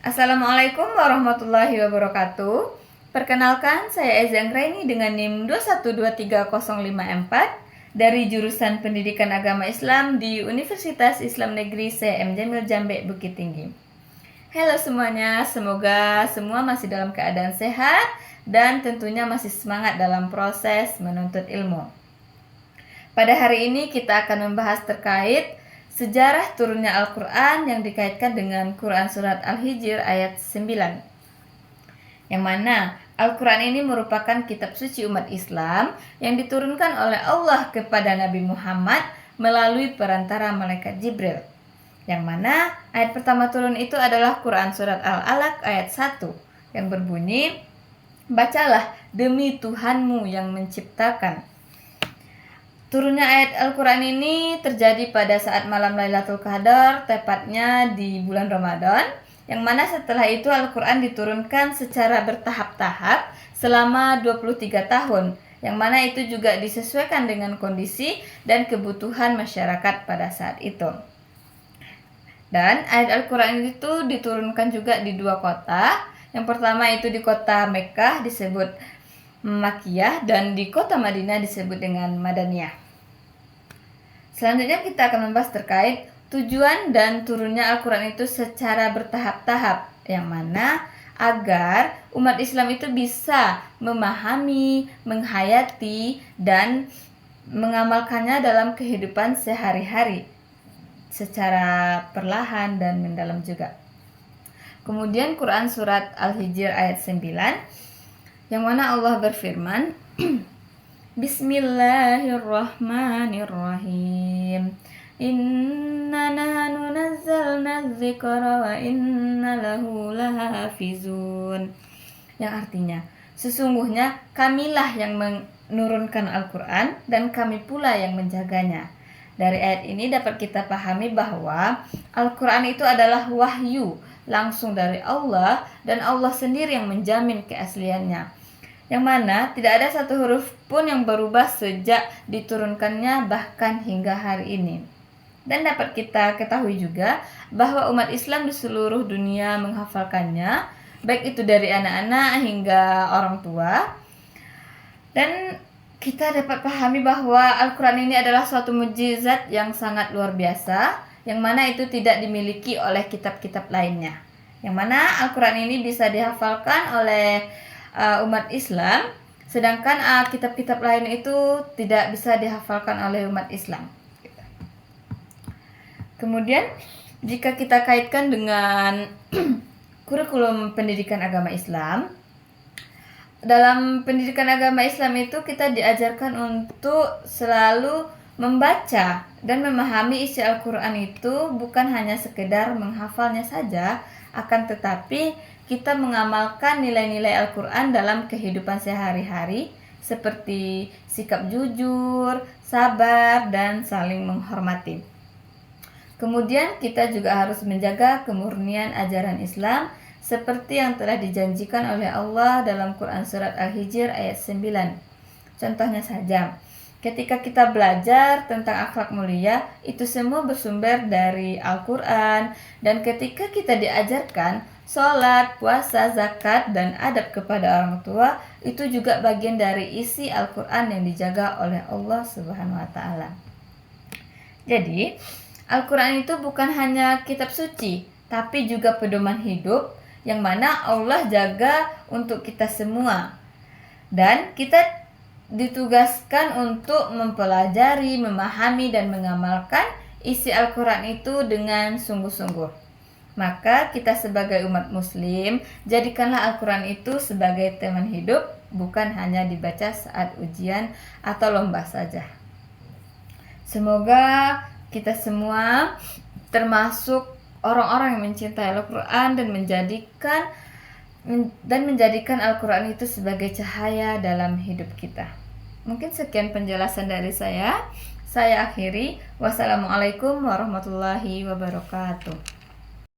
Assalamualaikum warahmatullahi wabarakatuh. Perkenalkan, saya Eza Anggraini dengan NIM 2123054 dari jurusan Pendidikan Agama Islam di Universitas Islam Negeri C.M. Jamil Jambe, Bukit Tinggi. Halo semuanya, semoga semua masih dalam keadaan sehat dan tentunya masih semangat dalam proses menuntut ilmu. Pada hari ini kita akan membahas terkait sejarah turunnya Al-Quran yang dikaitkan dengan Quran Surat Al-Hijr ayat 9. Yang mana Al-Quran ini merupakan kitab suci umat Islam yang diturunkan oleh Allah kepada Nabi Muhammad melalui perantara malaikat Jibril. Yang mana ayat pertama turun itu adalah Quran Surat Al-Alaq ayat 1 yang berbunyi, "Bacalah demi Tuhanmu yang menciptakan." Turunnya ayat Al-Quran ini terjadi pada saat malam Lailatul Qadar, tepatnya di bulan Ramadan, yang mana setelah itu Al-Quran diturunkan secara bertahap-tahap selama 23 tahun, yang mana itu juga disesuaikan dengan kondisi dan kebutuhan masyarakat pada saat itu. Dan ayat Al-Quran itu diturunkan juga di dua kota. Yang pertama itu di kota Mekkah disebut Makkiyah dan di kota Madinah disebut dengan Madaniyah. Selanjutnya kita akan membahas terkait tujuan dan turunnya Al-Quran itu secara bertahap-tahap, yang mana agar umat Islam itu bisa memahami, menghayati, dan mengamalkannya dalam kehidupan sehari-hari secara perlahan dan mendalam juga. Kemudian Quran Surat Al-Hijr ayat 9, yang mana Allah berfirman, Bismillahirrahmanirrahim. Inna nahnu nazzalna dzikra wa inna lahu lahafizun. Yang artinya, sesungguhnya kamilah yang menurunkan Al-Quran dan kami pula yang menjaganya. Dari ayat ini dapat kita pahami bahwa Al-Quran itu adalah wahyu langsung dari Allah dan Allah sendiri yang menjamin keasliannya. Yang mana tidak ada satu huruf pun yang berubah sejak diturunkannya bahkan hingga hari ini. Dan dapat kita ketahui juga bahwa umat Islam di seluruh dunia menghafalkannya, baik itu dari anak-anak hingga orang tua. Dan kita dapat pahami bahwa Al-Quran ini adalah suatu mukjizat yang sangat luar biasa, yang mana itu tidak dimiliki oleh kitab-kitab lainnya. Yang mana Al-Quran ini bisa dihafalkan oleh umat Islam, sedangkan kitab-kitab lain itu tidak bisa dihafalkan oleh umat Islam. Kemudian jika kita kaitkan dengan kurikulum pendidikan agama Islam, dalam pendidikan agama Islam itu kita diajarkan untuk selalu membaca dan memahami isi Al-Quran itu bukan hanya sekedar menghafalnya saja, akan tetapi kita mengamalkan nilai-nilai Al-Quran dalam kehidupan sehari-hari seperti sikap jujur, sabar, dan saling menghormati. Kemudian kita juga harus menjaga kemurnian ajaran Islam seperti yang telah dijanjikan oleh Allah dalam Quran Surat Al-Hijr ayat 9. Contohnya saja, ketika kita belajar tentang akhlak mulia, itu semua bersumber dari Al-Quran. Dan ketika kita diajarkan sholat, puasa, zakat, dan adab kepada orang tua, itu juga bagian dari isi Al-Quran yang dijaga oleh Allah Subhanahu wa Ta'ala. Jadi, Al-Quran itu bukan hanya kitab suci, tapi juga pedoman hidup yang mana Allah jaga untuk kita semua. Dan kita ditugaskan untuk mempelajari, memahami, dan mengamalkan isi Al-Quran itu dengan sungguh-sungguh. Maka kita sebagai umat muslim, jadikanlah Al-Quran itu sebagai teman hidup, bukan hanya dibaca saat ujian atau lomba saja. Semoga kita semua termasuk orang-orang yang mencintai Al-Quran dan menjadikan Al-Quran itu sebagai cahaya dalam hidup kita. Mungkin sekian penjelasan dari saya. Saya akhiri. Wassalamualaikum warahmatullahi wabarakatuh.